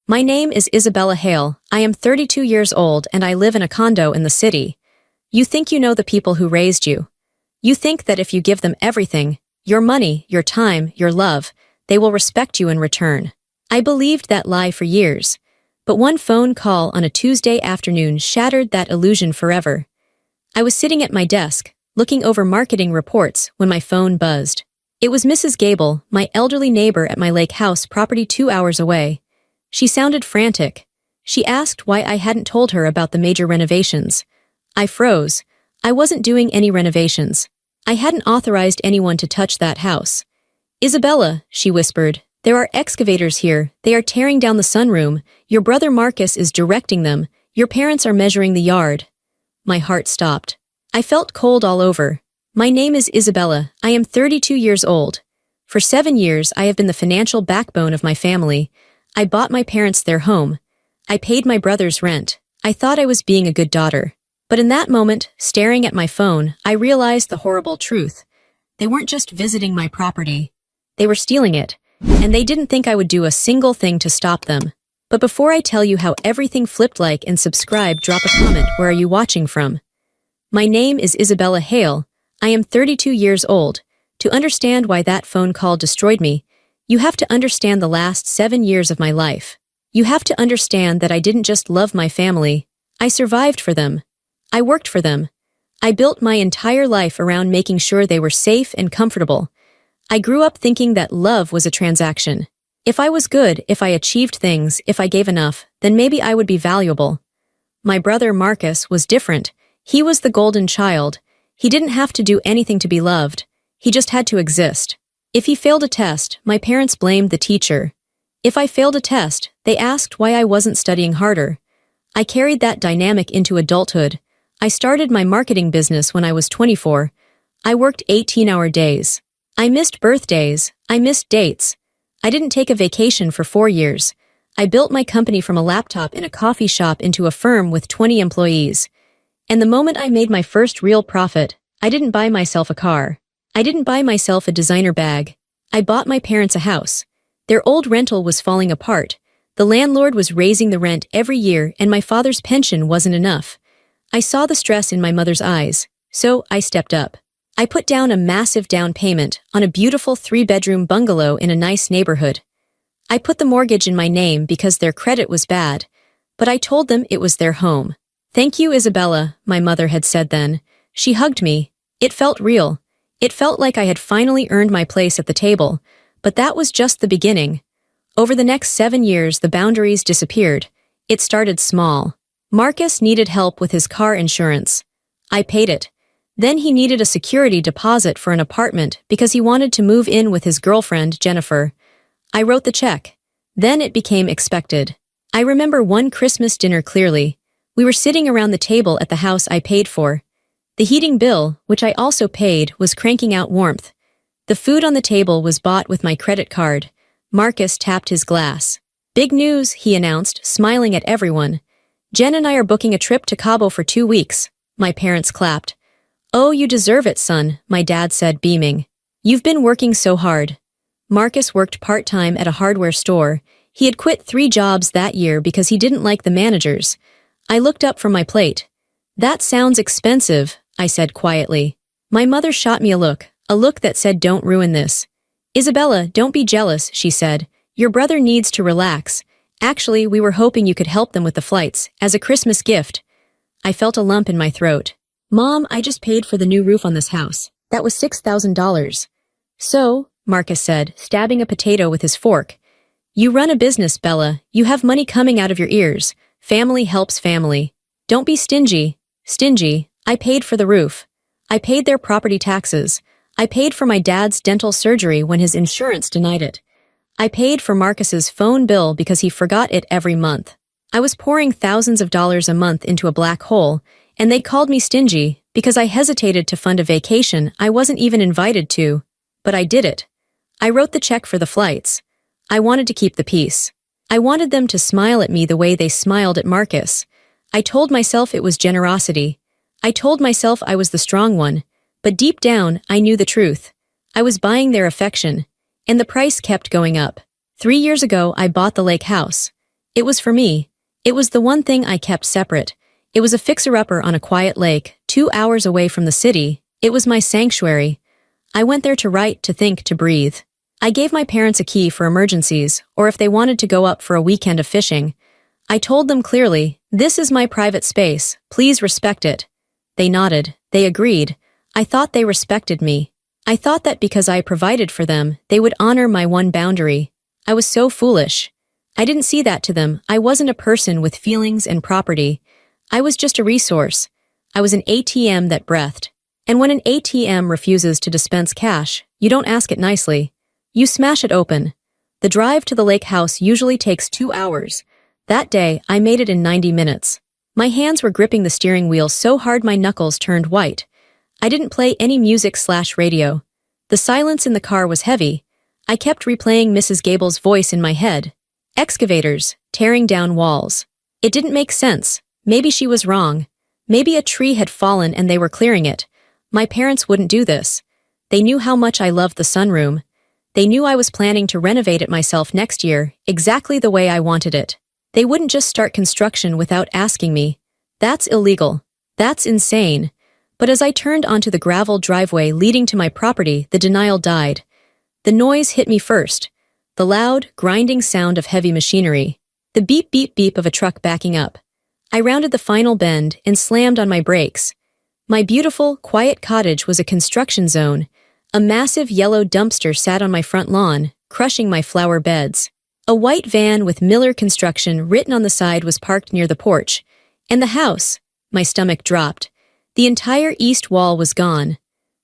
My name is Isabella Hale. I am 32 years old and I live in a condo in the city. You think you know the people who raised you. You think that if you give them everything, your money, your time, your love, they will respect you in return. I believed that lie for years. But one phone call on a Tuesday afternoon shattered that illusion forever. I was sitting at my desk, looking over marketing reports when my phone buzzed. It was Mrs. Gable, my elderly neighbor at my lake house property 2 hours away. She sounded frantic. She asked why I hadn't told her about the major renovations. I froze. I wasn't doing any renovations. I hadn't authorized anyone to touch that house. Isabella, she whispered, there are excavators here. They are tearing down the sunroom. Your brother Marcus is directing them. Your parents are measuring the yard. My heart stopped. I felt cold all over. My name is Isabella. I am 32 years old. For 7 years, I have been the financial backbone of my family. I bought my parents their home. I paid my brother's rent. I thought I was being a good daughter. But in that moment, staring at my phone, I realized the horrible truth. They weren't just visiting my property. They were stealing it. And they didn't think I would do a single thing to stop them. But before I tell you how everything flipped, like and subscribe, drop a comment. Where are you watching from? My name is Isabella Hale. I am 32 years old. To understand why that phone call destroyed me, you have to understand the last 7 years of my life. You have to understand that I didn't just love my family. I survived for them. I worked for them. I built my entire life around making sure they were safe and comfortable. I grew up thinking that love was a transaction. If I was good, if I achieved things, if I gave enough, then maybe I would be valuable. My brother Marcus was different. He was the golden child. He didn't have to do anything to be loved. He just had to exist. If he failed a test, my parents blamed the teacher. If I failed a test, they asked why I wasn't studying harder. I carried that dynamic into adulthood. I started my marketing business when I was 24. I worked 18-hour days. I missed birthdays. I missed dates. I didn't take a vacation for 4 years. I built my company from a laptop in a coffee shop into a firm with 20 employees. And the moment I made my first real profit, I didn't buy myself a car. I didn't buy myself a designer bag. I bought my parents a house. Their old rental was falling apart. The landlord was raising the rent every year and my father's pension wasn't enough. I saw the stress in my mother's eyes, so I stepped up. I put down a massive down payment on a beautiful 3-bedroom bungalow in a nice neighborhood. I put the mortgage in my name because their credit was bad, but I told them it was their home. Thank you, Isabella, my mother had said then. She hugged me. It felt real. It felt like I had finally earned my place at the table, but that was just the beginning. Over the next 7 years, the boundaries disappeared. It started small. Marcus needed help with his car insurance. I paid it. Then he needed a security deposit for an apartment because he wanted to move in with his girlfriend, Jennifer. I wrote the check. Then it became expected. I remember one Christmas dinner clearly. We were sitting around the table at the house I paid for. The heating bill, which I also paid, was cranking out warmth. The food on the table was bought with my credit card. Marcus tapped his glass. Big news, he announced, smiling at everyone. Jen and I are booking a trip to Cabo for 2 weeks. My parents clapped. Oh, you deserve it, son, my dad said, beaming. You've been working so hard. Marcus worked part-time at a hardware store. He had quit 3 jobs that year because he didn't like the managers. I looked up from my plate. That sounds expensive, I said quietly. My mother shot me a look that said, don't ruin this. Isabella, don't be jealous, she said. Your brother needs to relax. Actually, we were hoping you could help them with the flights, as a Christmas gift. I felt a lump in my throat. Mom, I just paid for the new roof on this house. That was $6,000. So, Marcus said, stabbing a potato with his fork. You run a business, Bella. You have money coming out of your ears. Family helps family. Don't be stingy. Stingy. I paid for the roof. I paid their property taxes. I paid for my dad's dental surgery when his insurance denied it. I paid for Marcus's phone bill because he forgot it every month. I was pouring thousands of dollars a month into a black hole, and they called me stingy because I hesitated to fund a vacation I wasn't even invited to. But I did it. I wrote the check for the flights. I wanted to keep the peace. I wanted them to smile at me the way they smiled at Marcus. I told myself it was generosity. I told myself I was the strong one. But deep down, I knew the truth. I was buying their affection. And the price kept going up. 3 years ago, I bought the lake house. It was for me. It was the one thing I kept separate. It was a fixer-upper on a quiet lake, 2 hours away from the city. It was my sanctuary. I went there to write, to think, to breathe. I gave my parents a key for emergencies, or if they wanted to go up for a weekend of fishing. I told them clearly, "This is my private space, please respect it." They nodded, they agreed. I thought they respected me. I thought that because I provided for them, they would honor my one boundary. I was so foolish. I didn't see that to them. I wasn't a person with feelings and property. I was just a resource. I was an ATM that breathed. And when an ATM refuses to dispense cash, you don't ask it nicely. You smash it open. The drive to the lake house usually takes 2 hours. That day, I made it in 90 minutes. My hands were gripping the steering wheel so hard my knuckles turned white. I didn't play any music/radio. The silence in the car was heavy. I kept replaying Mrs. Gable's voice in my head. Excavators, tearing down walls. It didn't make sense. Maybe she was wrong. Maybe a tree had fallen and they were clearing it. My parents wouldn't do this. They knew how much I loved the sunroom. They knew I was planning to renovate it myself next year, exactly the way I wanted it. They wouldn't just start construction without asking me. That's illegal. That's insane. But as I turned onto the gravel driveway leading to my property, the denial died. The noise hit me first. The loud, grinding sound of heavy machinery. The beep beep beep of a truck backing up. I rounded the final bend and slammed on my brakes. My beautiful, quiet cottage was a construction zone. A massive yellow dumpster sat on my front lawn, crushing my flower beds. A white van with Miller Construction written on the side was parked near the porch. And the house, my stomach dropped. The entire east wall was gone.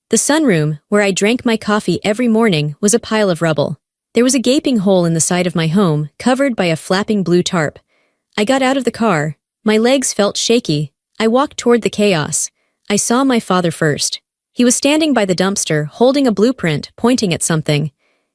The sunroom, where I drank my coffee every morning, was a pile of rubble. There was a gaping hole in the side of my home, covered by a flapping blue tarp. I got out of the car. My legs felt shaky. I walked toward the chaos. I saw my father first. He was standing by the dumpster, holding a blueprint, pointing at something.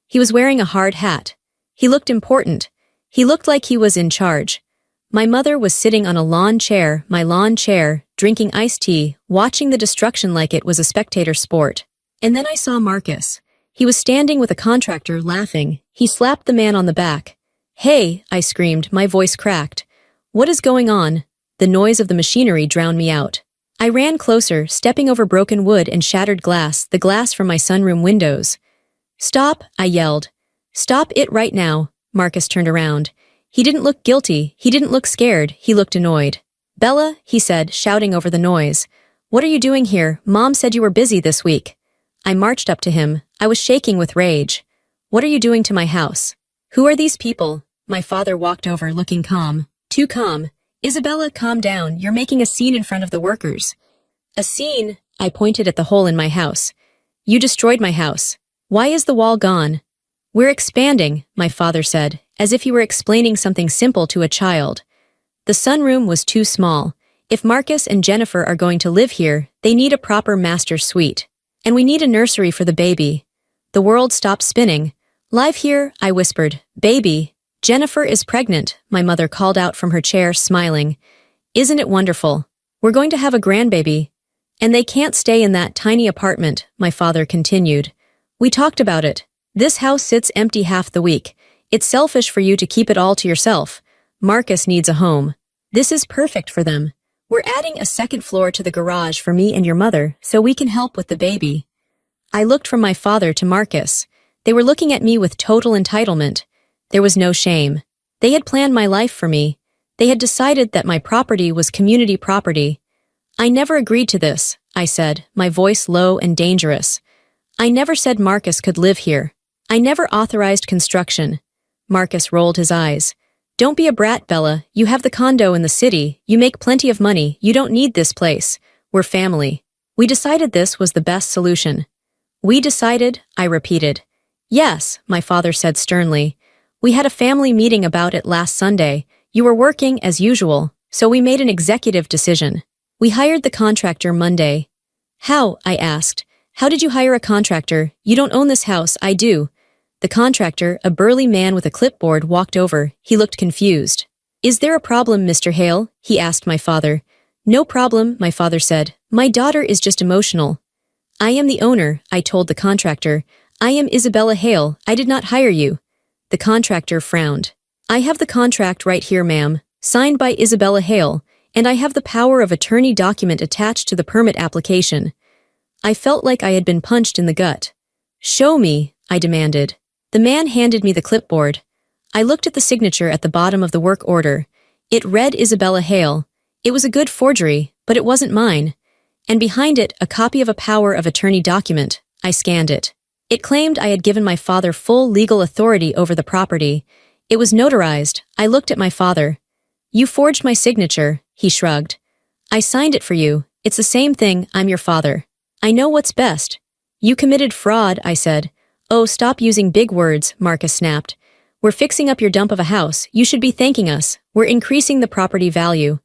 He was wearing a hard hat. He looked important. He looked like he was in charge. My mother was sitting on a lawn chair, my lawn chair, drinking iced tea, watching the destruction like it was a spectator sport. And then I saw Marcus. He was standing with a contractor, laughing. He slapped the man on the back. "Hey," I screamed, my voice cracked. "What is going on?" The noise of the machinery drowned me out. I ran closer, stepping over broken wood and shattered glass, the glass from my sunroom windows. "Stop," I yelled. "Stop it right now." Marcus turned around. He didn't look guilty, he didn't look scared, he looked annoyed. "Bella," he said, shouting over the noise. "What are you doing here? Mom said you were busy this week." I marched up to him. I was shaking with rage. "What are you doing to my house? Who are these people?" My father walked over, looking calm. Too calm. "Isabella, calm down. You're making a scene in front of the workers." "A scene?" I pointed at the hole in my house. "You destroyed my house. Why is the wall gone?" "We're expanding," my father said, as if he were explaining something simple to a child. The sunroom was too small. If Marcus and Jennifer are going to live here, they need a proper master suite. And we need a nursery for the baby. The world stopped spinning. "Live here," I whispered. "Baby." "Jennifer is pregnant," my mother called out from her chair, smiling. "Isn't it wonderful? We're going to have a grandbaby." "And they can't stay in that tiny apartment," my father continued. "We talked about it. This house sits empty half the week. It's selfish for you to keep it all to yourself. Marcus needs a home. This is perfect for them. We're adding a second floor to the garage for me and your mother, so we can help with the baby." I looked from my father to Marcus. They were looking at me with total entitlement. There was no shame. They had planned my life for me. They had decided that my property was community property. "I never agreed to this," I said, my voice low and dangerous. "I never said Marcus could live here. I never authorized construction." Marcus rolled his eyes. "Don't be a brat, Bella. You have the condo in the city. You make plenty of money. You don't need this place. We're family. We decided this was the best solution." "We decided," I repeated. "Yes," my father said sternly. "We had a family meeting about it last Sunday. You were working as usual, so we made an executive decision. We hired the contractor Monday." "How?" I asked. "How did you hire a contractor? You don't own this house, I do." The contractor, a burly man with a clipboard, walked over. He looked confused. "Is there a problem, Mr. Hale?" he asked my father. "No problem," my father said. "My daughter is just emotional." "I am the owner," I told the contractor. "I am Isabella Hale. I did not hire you." The contractor frowned. I have the contract right here, ma'am, signed by Isabella Hale, and I have the power of attorney document attached to the permit application. I felt like I had been punched in the gut. Show me, I demanded. The man handed me the clipboard. I looked at the signature at the bottom of the work order. It read Isabella Hale. It was a good forgery, but it wasn't mine. And behind it, a copy of a power of attorney document. I scanned it. It claimed I had given my father full legal authority over the property. It was notarized. I looked at my father. You forged my signature, he shrugged. I signed it for you. It's the same thing, I'm your father. I know what's best. You committed fraud, I said. Oh, stop using big words, Marcus snapped. We're fixing up your dump of a house. You should be thanking us. We're increasing the property value.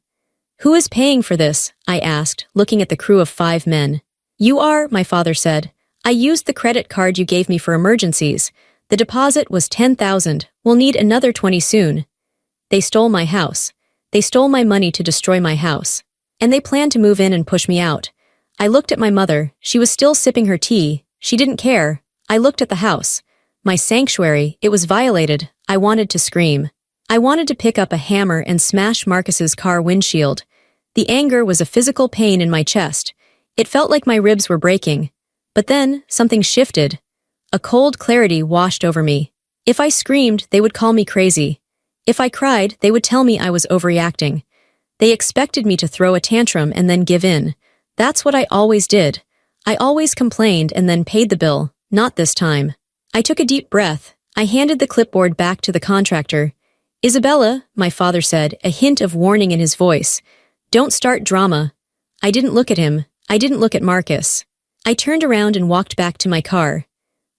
Who is paying for this? I asked, looking at the crew of 5 men. You are, my father said. I used the credit card you gave me for emergencies. The deposit was $10,000. We'll need another 20 soon. They stole my house. They stole my money to destroy my house. And they planned to move in and push me out. I looked at my mother. She was still sipping her tea. She didn't care. I looked at the house. My sanctuary, it was violated. I wanted to scream. I wanted to pick up a hammer and smash Marcus's car windshield. The anger was a physical pain in my chest. It felt like my ribs were breaking. But then, something shifted. A cold clarity washed over me. If I screamed, they would call me crazy. If I cried, they would tell me I was overreacting. They expected me to throw a tantrum and then give in. That's what I always did. I always complained and then paid the bill. Not this time. I took a deep breath. I handed the clipboard back to the contractor. Isabella, my father said, a hint of warning in his voice. Don't start drama. I didn't look at him. I didn't look at Marcus. I turned around and walked back to my car.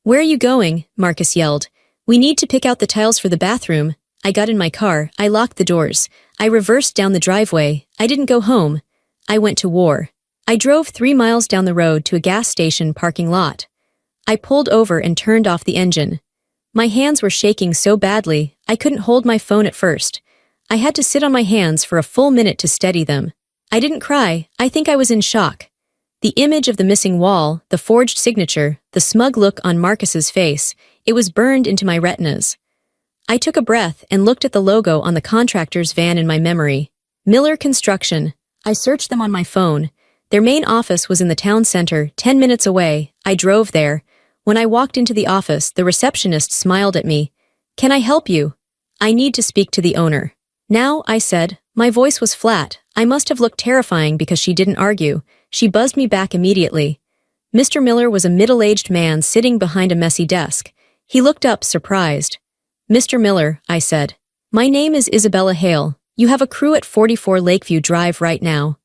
Where are you going? Marcus yelled. We need to pick out the tiles for the bathroom. I got in my car. I locked the doors. I reversed down the driveway. I didn't go home. I went to war. I drove 3 miles down the road to a gas station parking lot. I pulled over and turned off the engine. My hands were shaking so badly, I couldn't hold my phone at first. I had to sit on my hands for a full minute to steady them. I didn't cry. I think I was in shock. The image of the missing wall, the forged signature, the smug look on Marcus's face, it was burned into my retinas. I took a breath and looked at the logo on the contractor's van in my memory. Miller Construction. I searched them on my phone. Their main office was in the town center, 10 minutes away. I drove there. When I walked into the office, the receptionist smiled at me. Can I help you? I need to speak to the owner. Now, I said. My voice was flat. I must have looked terrifying because she didn't argue. She buzzed me back immediately. Mr. Miller was a middle-aged man sitting behind a messy desk. He looked up, surprised. Mr. Miller, I said. My name is Isabella Hale. You have a crew at 44 Lakeview Drive right now.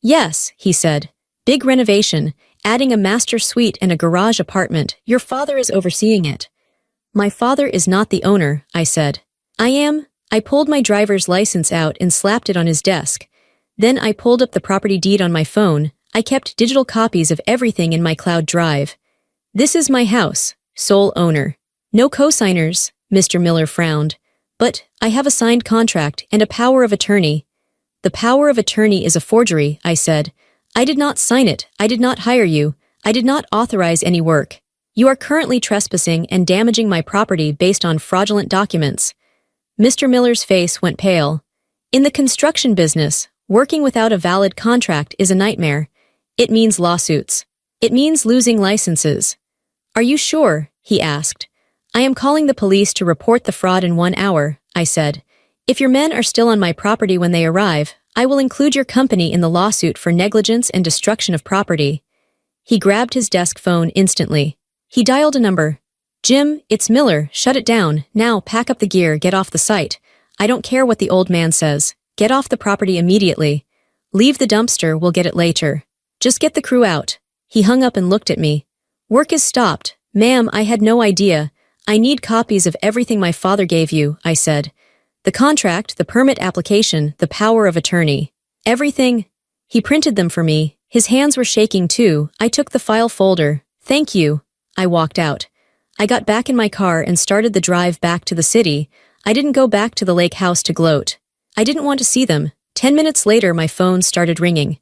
Yes, he said. Big renovation, adding a master suite and a garage apartment. Your father is overseeing it. My father is not the owner, I said. I am. I pulled my driver's license out and slapped it on his desk. Then I pulled up the property deed on my phone. I kept digital copies of everything in my cloud drive. This is my house, sole owner. No co-signers, Mr. Miller frowned. But I have a signed contract and a power of attorney. The power of attorney is a forgery, I said. I did not sign it. I did not hire you. I did not authorize any work. You are currently trespassing and damaging my property based on fraudulent documents. Mr. Miller's face went pale. In the construction business, working without a valid contract is a nightmare. It means lawsuits. It means losing licenses. Are you sure? He asked. I am calling the police to report the fraud in 1 hour, I said. If your men are still on my property when they arrive, I will include your company in the lawsuit for negligence and destruction of property. He grabbed his desk phone instantly. He dialed a number. Jim, it's Miller. Shut it down. Now pack up the gear, get off the site. I don't care what the old man says. Get off the property immediately. Leave the dumpster, we'll get it later. Just get the crew out. He hung up and looked at me. Work is stopped. Ma'am, I had no idea. I need copies of everything my father gave you, I said. The contract, the permit application, the power of attorney. Everything. He printed them for me. His hands were shaking too. I took the file folder. Thank you. I walked out. I got back in my car and started the drive back to the city. I didn't go back to the lake house to gloat. I didn't want to see them. 10 minutes later, my phone started ringing.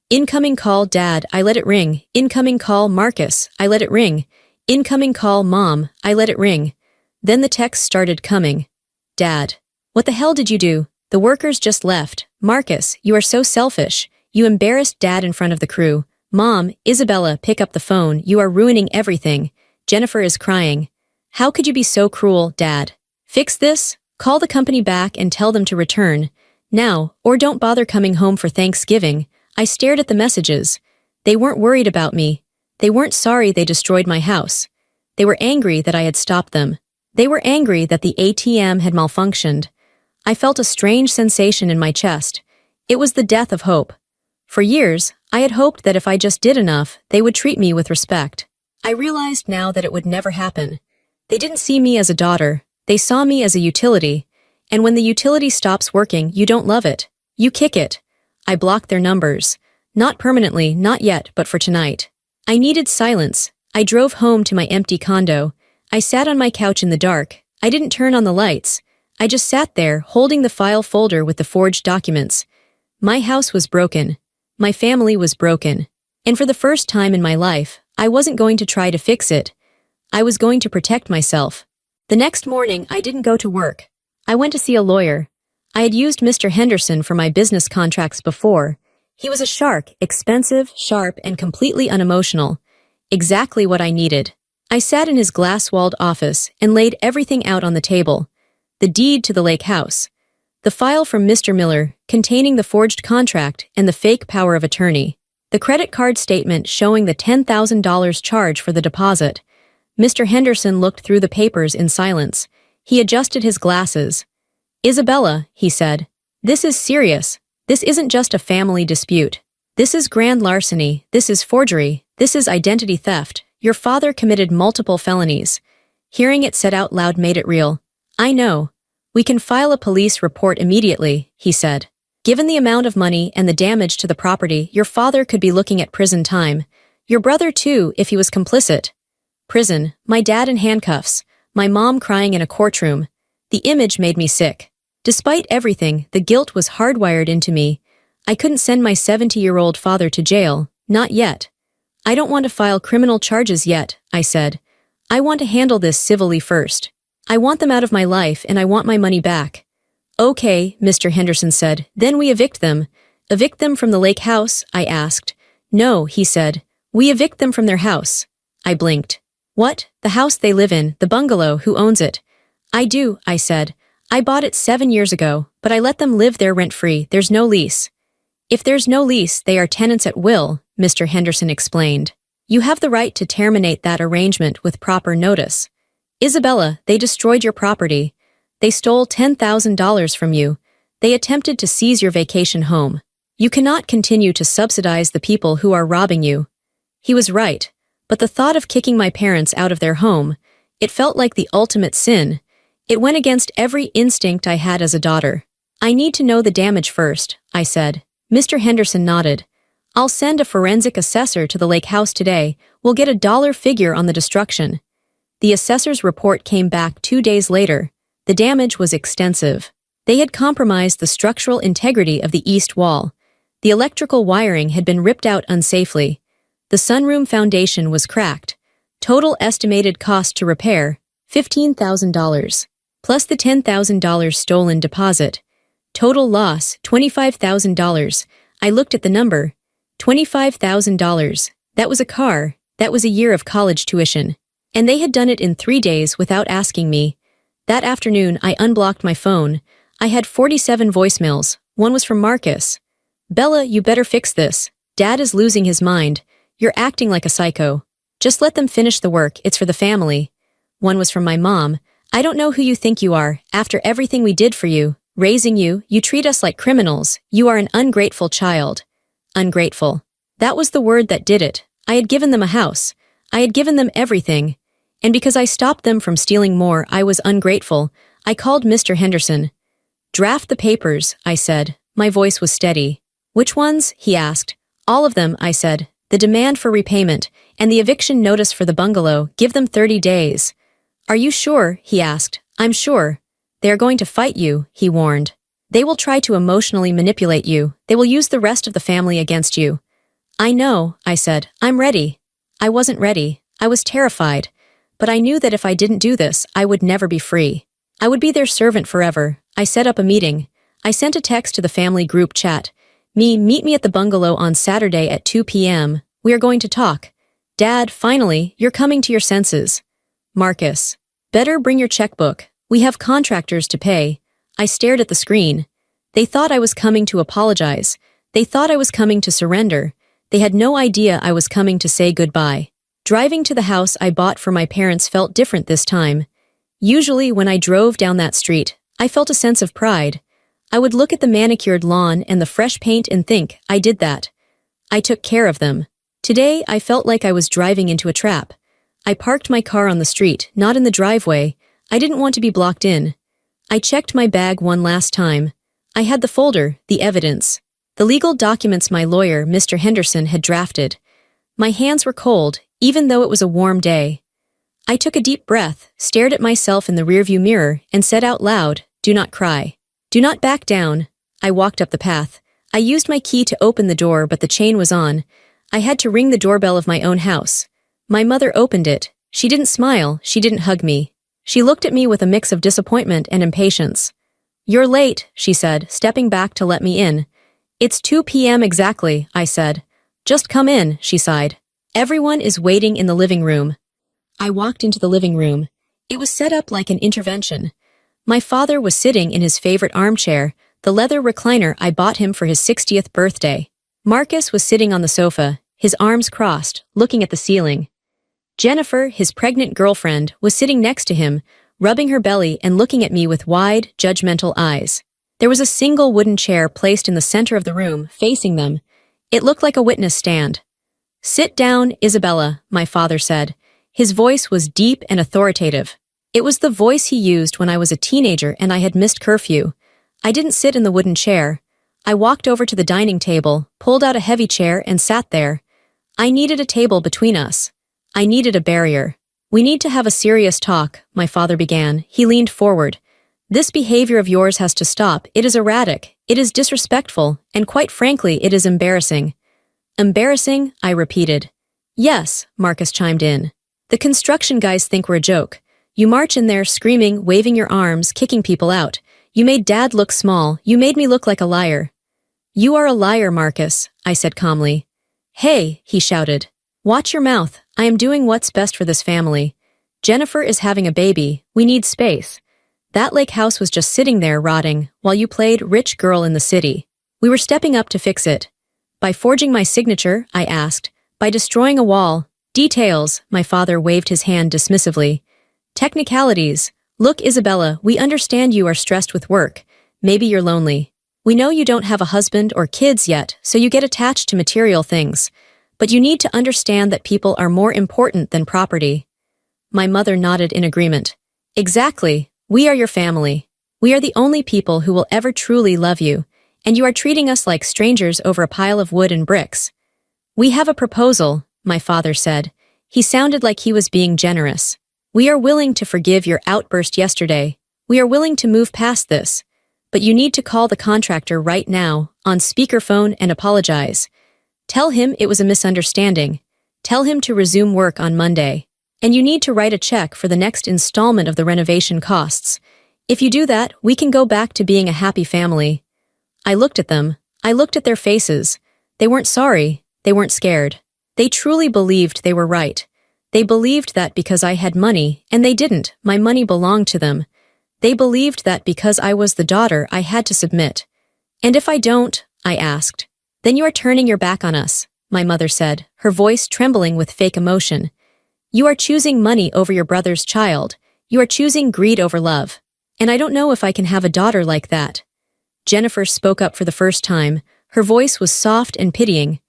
Incoming call, Dad. I let it ring. Incoming call, Marcus. I let it ring. Incoming call, Mom. I let it ring. Then the text started coming. Dad. What the hell did you do? The workers just left. Marcus, you are so selfish. You embarrassed Dad in front of the crew. Mom, Isabella, pick up the phone. You are ruining everything. Jennifer is crying. How could you be so cruel, Dad? Fix this? Call the company back and tell them to return. Now, or don't bother coming home for Thanksgiving. I stared at the messages. They weren't worried about me. They weren't sorry they destroyed my house. They were angry that I had stopped them. They were angry that the ATM had malfunctioned. I felt a strange sensation in my chest. It was the death of hope. For years, I had hoped that if I just did enough, they would treat me with respect. I realized now that it would never happen. They didn't see me as a daughter. They saw me as a utility. And when the utility stops working, you don't love it. You kick it. I blocked their numbers. Not permanently, not yet, but for tonight. I needed silence. I drove home to my empty condo. I sat on my couch in the dark. I didn't turn on the lights. I just sat there, holding the file folder with the forged documents. My house was broken. My family was broken. And for the first time in my life, I wasn't going to try to fix it. I was going to protect myself. The next morning, I didn't go to work. I went to see a lawyer. I had used Mr. Henderson for my business contracts before. He was a shark, expensive, sharp, and completely unemotional. Exactly what I needed. I sat in his glass-walled office and laid everything out on the table. The deed to the lake house. The file from Mr. Miller, containing the forged contract and the fake power of attorney. The credit card statement showing the $10,000 charge for the deposit. Mr. Henderson looked through the papers in silence. He adjusted his glasses. Isabella, he said, this is serious. This isn't just a family dispute. This is grand larceny. This is forgery. This is identity theft. Your father committed multiple felonies. Hearing it said out loud made it real. I know. We can file a police report immediately, he said. Given the amount of money and the damage to the property, your father could be looking at prison time. Your brother too, if he was complicit. Prison, my dad in handcuffs, my mom crying in a courtroom. The image made me sick. Despite everything, the guilt was hardwired into me. I couldn't send my 70-year-old father to jail, not yet. I don't want to file criminal charges yet, I said. I want to handle this civilly first. I want them out of my life and I want my money back. Okay, Mr. Henderson said, then we evict them. Evict them from the lake house, I asked. No, he said. We evict them from their house. I blinked. What? The house they live in, the bungalow, who owns it? I do, I said. I bought it 7 years ago, but I let them live there rent-free. There's no lease. If there's no lease, they are tenants at will, Mr. Henderson explained. You have the right to terminate that arrangement with proper notice. Isabella, they destroyed your property. They stole $10,000 from you. They attempted to seize your vacation home. You cannot continue to subsidize the people who are robbing you. He was right, but the thought of kicking my parents out of their home, it felt like the ultimate sin. It went against every instinct I had as a daughter. I need to know the damage first, I said. Mr. Henderson nodded. I'll send a forensic assessor to the lake house today. We'll get a dollar figure on the destruction. The assessor's report came back 2 days later. The damage was extensive. They had compromised the structural integrity of the east wall. The electrical wiring had been ripped out unsafely. The sunroom foundation was cracked. Total estimated cost to repair, $15,000. Plus the $10,000 stolen deposit. Total loss, $25,000. I looked at the number. $25,000. That was a car. That was a year of college tuition. And they had done it in 3 days without asking me. That afternoon, I unblocked my phone. I had 47 voicemails. One was from Marcus. Bella, you better fix this. Dad is losing his mind. You're acting like a psycho. Just let them finish the work. It's for the family. One was from my mom. I don't know who you think you are. After everything we did for you, raising you, you treat us like criminals. You are an ungrateful child. Ungrateful. That was the word that did it. I had given them a house. I had given them everything. And because I stopped them from stealing more, I was ungrateful. I called Mr. Henderson. Draft the papers, I said. My voice was steady. Which ones? He asked. All of them, I said. The demand for repayment, and the eviction notice for the bungalow. Give them 30 days. Are you sure? He asked. I'm sure. They are going to fight you, he warned. They will try to emotionally manipulate you. They will use the rest of the family against you. I know, I said. I'm ready. I wasn't ready. I was terrified. But I knew that if I didn't do this, I would never be free. I would be their servant forever. I set up a meeting. I sent a text to the family group chat. Meet me at the bungalow on Saturday at 2 p.m. We are going to talk. Dad, finally, you're coming to your senses. Marcus. Better bring your checkbook. We have contractors to pay. I stared at the screen. They thought I was coming to apologize. They thought I was coming to surrender. They had no idea I was coming to say goodbye. Driving to the house I bought for my parents felt different this time. Usually when I drove down that street, I felt a sense of pride. I would look at the manicured lawn and the fresh paint and think, I did that. I took care of them. Today, I felt like I was driving into a trap. I parked my car on the street, not in the driveway. I didn't want to be blocked in. I checked my bag one last time. I had the folder, the evidence, the legal documents my lawyer, Mr. Henderson, had drafted. My hands were cold, even though it was a warm day. I took a deep breath, stared at myself in the rearview mirror, and said out loud, "Do not cry. Do not back down." I walked up the path. I used my key to open the door, but the chain was on. I had to ring the doorbell of my own house. My mother opened it. She didn't smile, she didn't hug me. She looked at me with a mix of disappointment and impatience. "You're late," she said, stepping back to let me in. "It's 2 p.m. exactly," I said. "Just come in," she sighed. "Everyone is waiting in the living room." I walked into the living room. It was set up like an intervention. My father was sitting in his favorite armchair, the leather recliner I bought him for his 60th birthday. Marcus was sitting on the sofa, his arms crossed, looking at the ceiling. Jennifer, his pregnant girlfriend, was sitting next to him, rubbing her belly and looking at me with wide, judgmental eyes. There was a single wooden chair placed in the center of the room, facing them. It looked like a witness stand. "Sit down, Isabella," my father said. His voice was deep and authoritative. It was the voice he used when I was a teenager and I had missed curfew. I didn't sit in the wooden chair. I walked over to the dining table, pulled out a heavy chair, and sat there. I needed a table between us. I needed a barrier. "We need to have a serious talk," my father began. He leaned forward. "This behavior of yours has to stop. It is erratic, it is disrespectful, and quite frankly, it is embarrassing." "Embarrassing?" I repeated. "Yes," Marcus chimed in. "The construction guys think we're a joke. You march in there screaming, waving your arms, kicking people out. You made Dad look small. You made me look like a liar." "You are a liar, Marcus," I said calmly. "Hey," he shouted. "Watch your mouth. I am doing what's best for this family. Jennifer is having a baby. We need space. That lake house was just sitting there rotting while you played rich girl in the city. We were stepping up to fix it. By forging my signature, I asked. By destroying a wall. Details," my father waved his hand dismissively. "Technicalities. Look, Isabella, we understand you are stressed with work. Maybe you're lonely. We know you don't have a husband or kids yet, so you get attached to material things. But you need to understand that people are more important than property." My mother nodded in agreement. "Exactly. We are your family. We are the only people who will ever truly love you, and you are treating us like strangers over a pile of wood and bricks." "We have a proposal," my father said. He sounded like he was being generous. "We are willing to forgive your outburst yesterday. We are willing to move past this. But you need to call the contractor right now, on speakerphone, and apologize. Tell him it was a misunderstanding. Tell him to resume work on Monday. And you need to write a check for the next installment of the renovation costs. If you do that, we can go back to being a happy family." I looked at them. I looked at their faces. They weren't sorry. They weren't scared. They truly believed they were right. They believed that because I had money, and they didn't, my money belonged to them. They believed that because I was the daughter, I had to submit. "And if I don't?" I asked. "Then you are turning your back on us," my mother said, her voice trembling with fake emotion. "You are choosing money over your brother's child. You are choosing greed over love. And I don't know if I can have a daughter like that." Jennifer spoke up for the first time. Her voice was soft and pitying.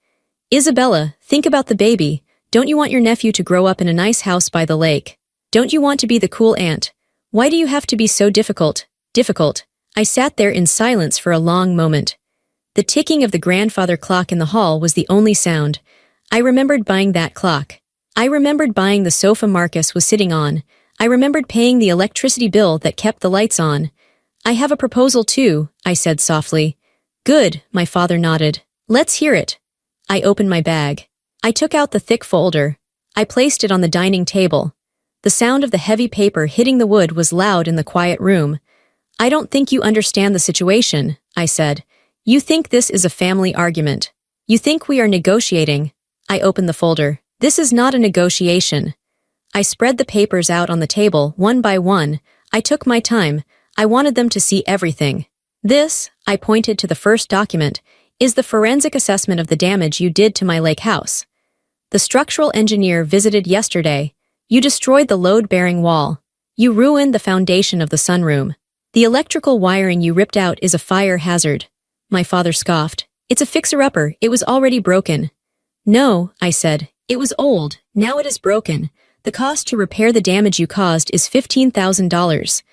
"Isabella, think about the baby. Don't you want your nephew to grow up in a nice house by the lake? Don't you want to be the cool aunt? Why do you have to be so difficult?" Difficult. I sat there in silence for a long moment. The ticking of the grandfather clock in the hall was the only sound. I remembered buying that clock. I remembered buying the sofa Marcus was sitting on. I remembered paying the electricity bill that kept the lights on. "I have a proposal too," I said softly. "Good," my father nodded. "Let's hear it." I opened my bag. I took out the thick folder. I placed it on the dining table. The sound of the heavy paper hitting the wood was loud in the quiet room. I don't think you understand the situation, I said. You think this is a family argument. You think we are negotiating. I opened the folder. This is not a negotiation. I spread the papers out on the table, one by one. I took my time. I wanted them to see everything. This, I pointed to the first document, is the forensic assessment of the damage you did to my lake house. The structural engineer visited yesterday. You destroyed the load-bearing wall. You ruined the foundation of the sunroom. The electrical wiring you ripped out is a fire hazard. My father scoffed. It's a fixer-upper. It was already broken. No, I said. It was old. Now it is broken. The cost to repair the damage you caused is $15,000.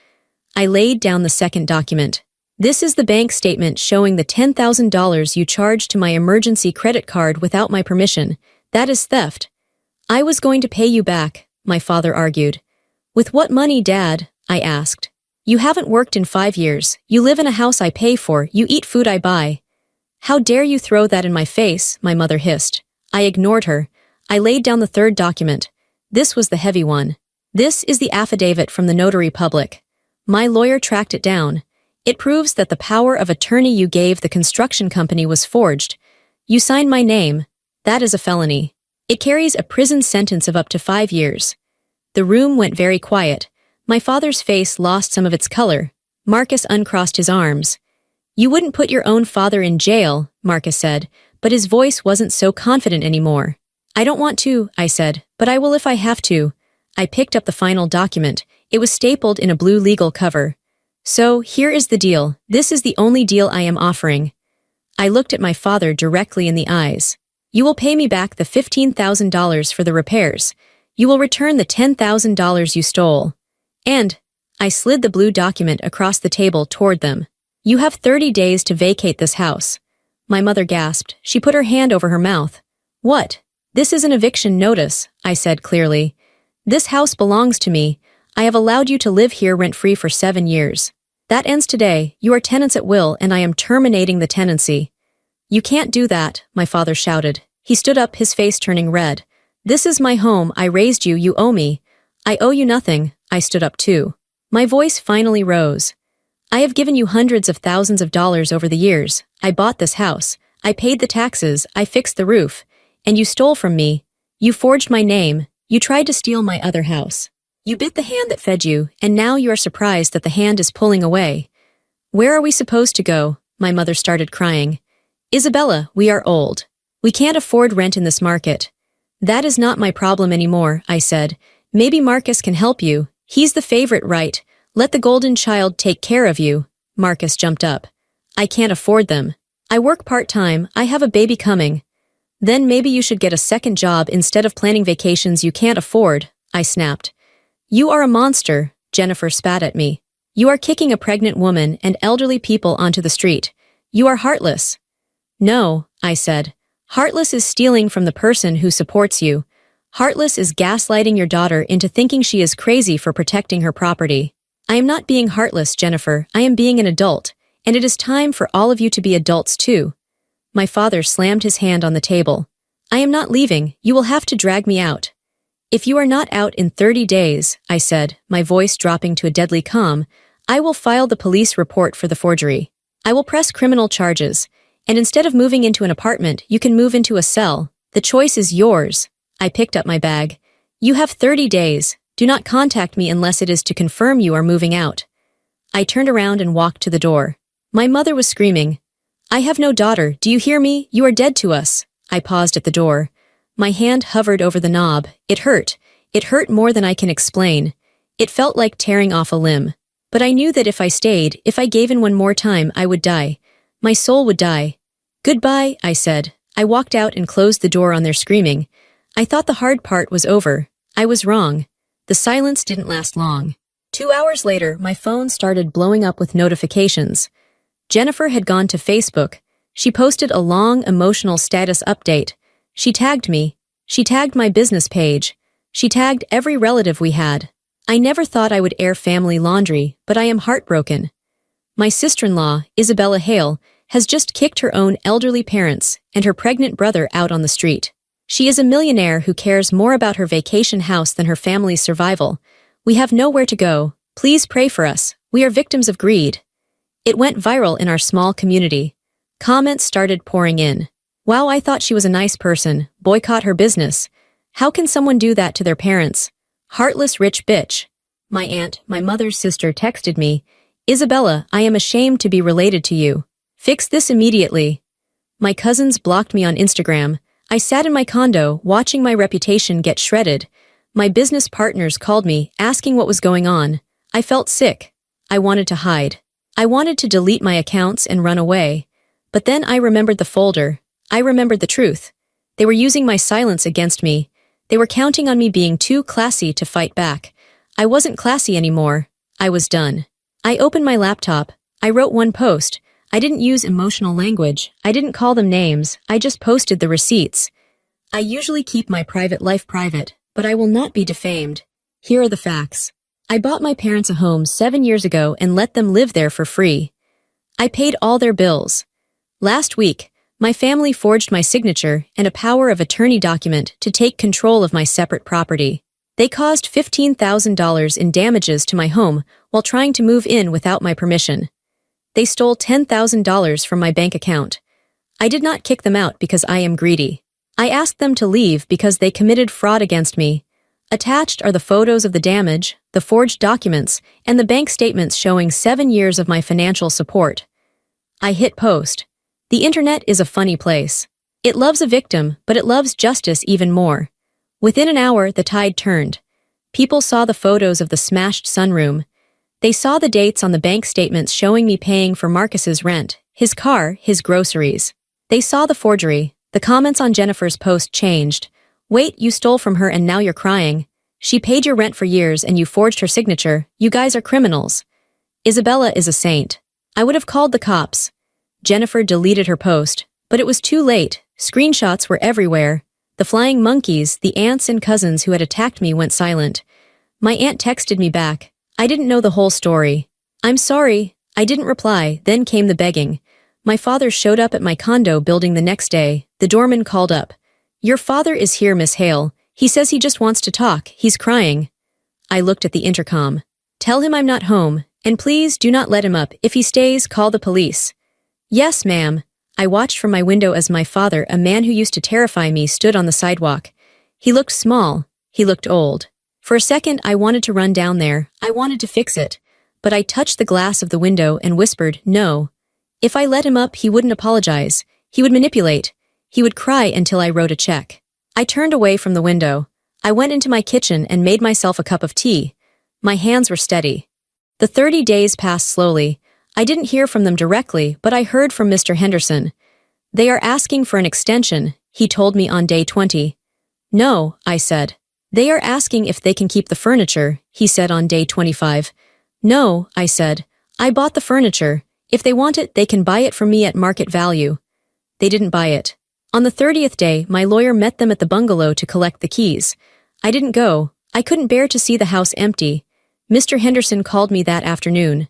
I laid down the second document. This is the bank statement showing the $10,000 you charged to my emergency credit card without my permission. That is theft. I was going to pay you back, my father argued. With what money, Dad? I asked. You haven't worked in 5 years. You live in a house I pay for. You eat food I buy. How dare you throw that in my face, my mother hissed. I ignored her. I laid down the third document. This was the heavy one. This is the affidavit from the notary public. My lawyer tracked it down. It proves that the power of attorney you gave the construction company was forged. You signed my name. That is a felony. It carries a prison sentence of up to 5 years. The room went very quiet. My father's face lost some of its color. Marcus uncrossed his arms. You wouldn't put your own father in jail, Marcus said, but his voice wasn't so confident anymore. I don't want to, I said, but I will if I have to. I picked up the final document. It was stapled in a blue legal cover. So, here is the deal. This is the only deal I am offering. I looked at my father directly in the eyes. You will pay me back the $15,000 for the repairs. You will return the $10,000 you stole. And, I slid the blue document across the table toward them. You have 30 days to vacate this house. My mother gasped. She put her hand over her mouth. What? This is an eviction notice, I said clearly. This house belongs to me. I have allowed you to live here rent-free for 7 years. That ends today. You are tenants at will, and I am terminating the tenancy. You can't do that, my father shouted. He stood up, his face turning red. This is my home. I raised you. You owe me. I owe you nothing. I stood up too. My voice finally rose. I have given you hundreds of thousands of dollars over the years. I bought this house. I paid the taxes. I fixed the roof. And you stole from me. You forged my name. You tried to steal my other house. You bit the hand that fed you, and now you are surprised that the hand is pulling away. Where are we supposed to go? My mother started crying. Isabella, we are old. We can't afford rent in this market. That is not my problem anymore, I said. Maybe Marcus can help you. He's the favorite, right? Let the golden child take care of you. Marcus jumped up. I can't afford them. I work part-time. I have a baby coming. Then maybe you should get a second job instead of planning vacations you can't afford, I snapped. You are a monster, Jennifer spat at me. You are kicking a pregnant woman and elderly people onto the street. You are heartless. No, I said. Heartless is stealing from the person who supports you. Heartless is gaslighting your daughter into thinking she is crazy for protecting her property. I am not being heartless, Jennifer. I am being an adult, and it is time for all of you to be adults too. My father slammed his hand on the table. I am not leaving. You will have to drag me out. If you are not out in 30 days, I said, my voice dropping to a deadly calm, I will file the police report for the forgery. I will press criminal charges, and instead of moving into an apartment, you can move into a cell. The choice is yours. I picked up my bag. You have 30 days. Do not contact me unless it is to confirm you are moving out. I turned around and walked to the door. My mother was screaming. I have no daughter. Do you hear me? You are dead to us. I paused at the door. My hand hovered over the knob. It hurt. It hurt more than I can explain. It felt like tearing off a limb. But I knew that if I stayed, if I gave in one more time, I would die. My soul would die. Goodbye, I said. I walked out and closed the door on their screaming. I thought the hard part was over. I was wrong. The silence didn't last long. 2 hours later, my phone started blowing up with notifications. Jennifer had gone to Facebook. She posted a long, emotional status update. She tagged me. She tagged my business page. She tagged every relative we had. I never thought I would air family laundry, but I am heartbroken. My sister-in-law, Isabella Hale, has just kicked her own elderly parents and her pregnant brother out on the street. She is a millionaire who cares more about her vacation house than her family's survival. We have nowhere to go. Please pray for us. We are victims of greed. It went viral in our small community. Comments started pouring in. Wow, I thought she was a nice person. Boycott her business. How can someone do that to their parents? Heartless rich bitch. My aunt, my mother's sister, texted me, Isabella, I am ashamed to be related to you. Fix this immediately. My cousins blocked me on Instagram. I sat in my condo, watching my reputation get shredded. My business partners called me, asking what was going on. I felt sick. I wanted to hide. I wanted to delete my accounts and run away. But then I remembered the folder. I remembered the truth. They were using my silence against me. They were counting on me being too classy to fight back. I wasn't classy anymore. I was done. I opened my laptop. I wrote one post. I didn't use emotional language. I didn't call them names. I just posted the receipts. I usually keep my private life private, but I will not be defamed. Here are the facts. I bought my parents a home 7 years ago and let them live there for free. I paid all their bills. Last week, my family forged my signature and a power of attorney document to take control of my separate property. They caused $15,000 in damages to my home while trying to move in without my permission. They stole $10,000 from my bank account. I did not kick them out because I am greedy. I asked them to leave because they committed fraud against me. Attached are the photos of the damage, the forged documents, and the bank statements showing 7 years of my financial support. I hit post. The internet is a funny place. It loves a victim, but it loves justice even more. Within an hour, the tide turned. People saw the photos of the smashed sunroom. They saw the dates on the bank statements showing me paying for Marcus's rent, his car, his groceries. They saw the forgery. The comments on Jennifer's post changed. Wait, you stole from her and now you're crying. She paid your rent for years and you forged her signature. You guys are criminals. Isabella is a saint. I would have called the cops. Jennifer deleted her post, but it was too late. Screenshots were everywhere. The flying monkeys, the aunts and cousins who had attacked me went silent. My aunt texted me back. I didn't know the whole story. I'm sorry. I didn't reply. Then came the begging. My father showed up at my condo building the next day. The doorman called up. Your father is here, Miss Hale. He says he just wants to talk. He's crying. I looked at the intercom. Tell him I'm not home, and please do not let him up. If he stays, call the police. Yes, ma'am. I watched from my window as my father, a man who used to terrify me, stood on the sidewalk. He looked small. He looked old. For a second, I wanted to run down there. I wanted to fix it. But I touched the glass of the window and whispered, no. If I let him up, he wouldn't apologize. He would manipulate. He would cry until I wrote a check. I turned away from the window. I went into my kitchen and made myself a cup of tea. My hands were steady. The 30 days passed slowly. I didn't hear from them directly, but I heard from Mr. Henderson. They are asking for an extension, he told me on day 20. No, I said. They are asking if they can keep the furniture, he said on day 25. No, I said. I bought the furniture. If they want it, they can buy it from me at market value. They didn't buy it. On the 30th day, my lawyer met them at the bungalow to collect the keys. I didn't go. I couldn't bear to see the house empty. Mr. Henderson called me that afternoon.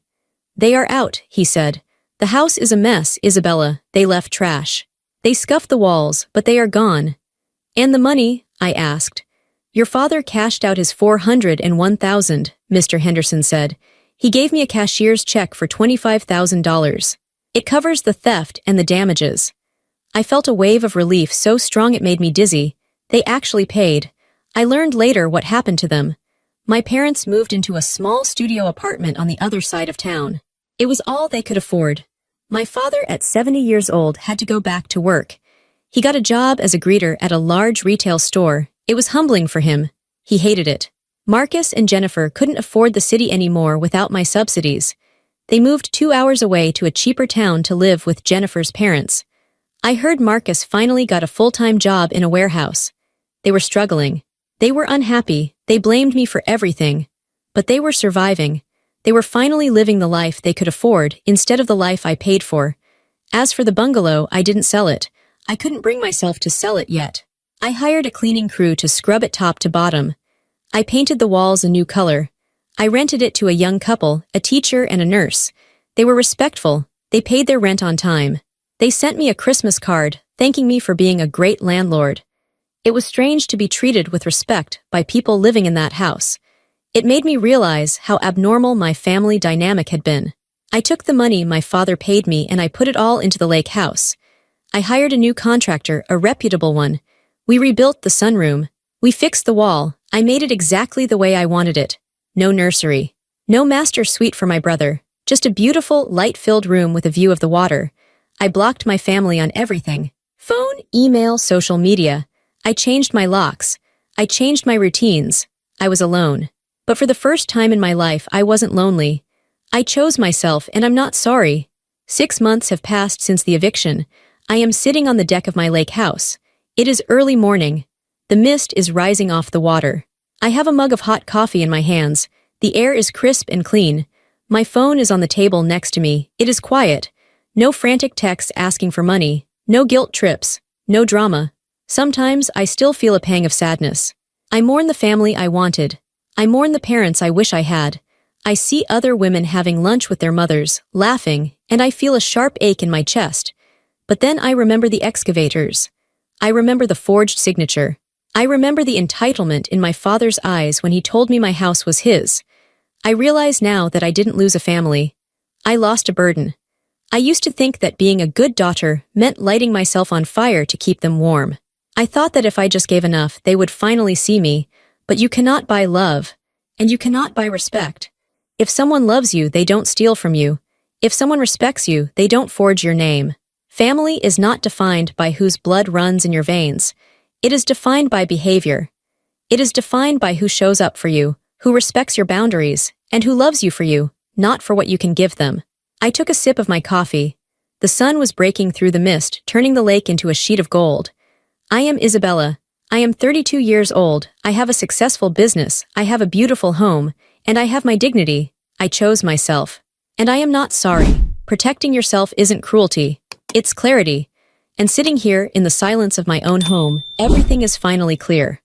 They are out, he said. The house is a mess, Isabella. They left trash. They scuffed the walls, but they are gone. And the money? I asked. Your father cashed out his $401,000, Mr. Henderson said. He gave me a cashier's check for $25,000. It covers the theft and the damages. I felt a wave of relief so strong it made me dizzy. They actually paid. I learned later what happened to them. My parents moved into a small studio apartment on the other side of town. It was all they could afford. My father, at 70 years old, had to go back to work. He got a job as a greeter at a large retail store. It was humbling for him. He hated it. Marcus and Jennifer couldn't afford the city anymore without my subsidies. They moved 2 hours away to a cheaper town to live with Jennifer's parents. I heard Marcus finally got a full-time job in a warehouse. They were struggling. They were unhappy. They blamed me for everything. But they were surviving. They were finally living the life they could afford instead of the life I paid for. As for the bungalow, I didn't sell it. I couldn't bring myself to sell it yet. I hired a cleaning crew to scrub it top to bottom. I painted the walls a new color. I rented it to a young couple, a teacher and a nurse. They were respectful. They paid their rent on time. They sent me a Christmas card, thanking me for being a great landlord. It was strange to be treated with respect by people living in that house. It made me realize how abnormal my family dynamic had been. I took the money my father paid me and I put it all into the lake house. I hired a new contractor, a reputable one. We rebuilt the sunroom. We fixed the wall. I made it exactly the way I wanted it. No nursery. No master suite for my brother. Just a beautiful, light-filled room with a view of the water. I blocked my family on everything. Phone, email, social media. I changed my locks. I changed my routines. I was alone. But for the first time in my life, I wasn't lonely. I chose myself, and I'm not sorry. 6 months have passed since the eviction. I am sitting on the deck of my lake house. It is early morning. The mist is rising off the water. I have a mug of hot coffee in my hands. The air is crisp and clean. My phone is on the table next to me. It is quiet. No frantic texts asking for money. No guilt trips. No drama. Sometimes I still feel a pang of sadness. I mourn the family I wanted. I mourn the parents I wish I had. I see other women having lunch with their mothers, laughing, and I feel a sharp ache in my chest. But then I remember the excavators. I remember the forged signature. I remember the entitlement in my father's eyes when he told me my house was his. I realize now that I didn't lose a family. I lost a burden. I used to think that being a good daughter meant lighting myself on fire to keep them warm. I thought that if I just gave enough, they would finally see me. But you cannot buy love, and you cannot buy respect. If someone loves you, they don't steal from you. If someone respects you, they don't forge your name. Family is not defined by whose blood runs in your veins. It is defined by behavior. It is defined by who shows up for you, who respects your boundaries, and who loves you for you, not for what you can give them. I took a sip of my coffee. The sun was breaking through the mist, turning the lake into a sheet of gold. I am Isabella. I am 32 years old. I have a successful business. I have a beautiful home. And I have my dignity. I chose myself. And I am not sorry. Protecting yourself isn't cruelty. It's clarity. And sitting here in the silence of my own home, everything is finally clear.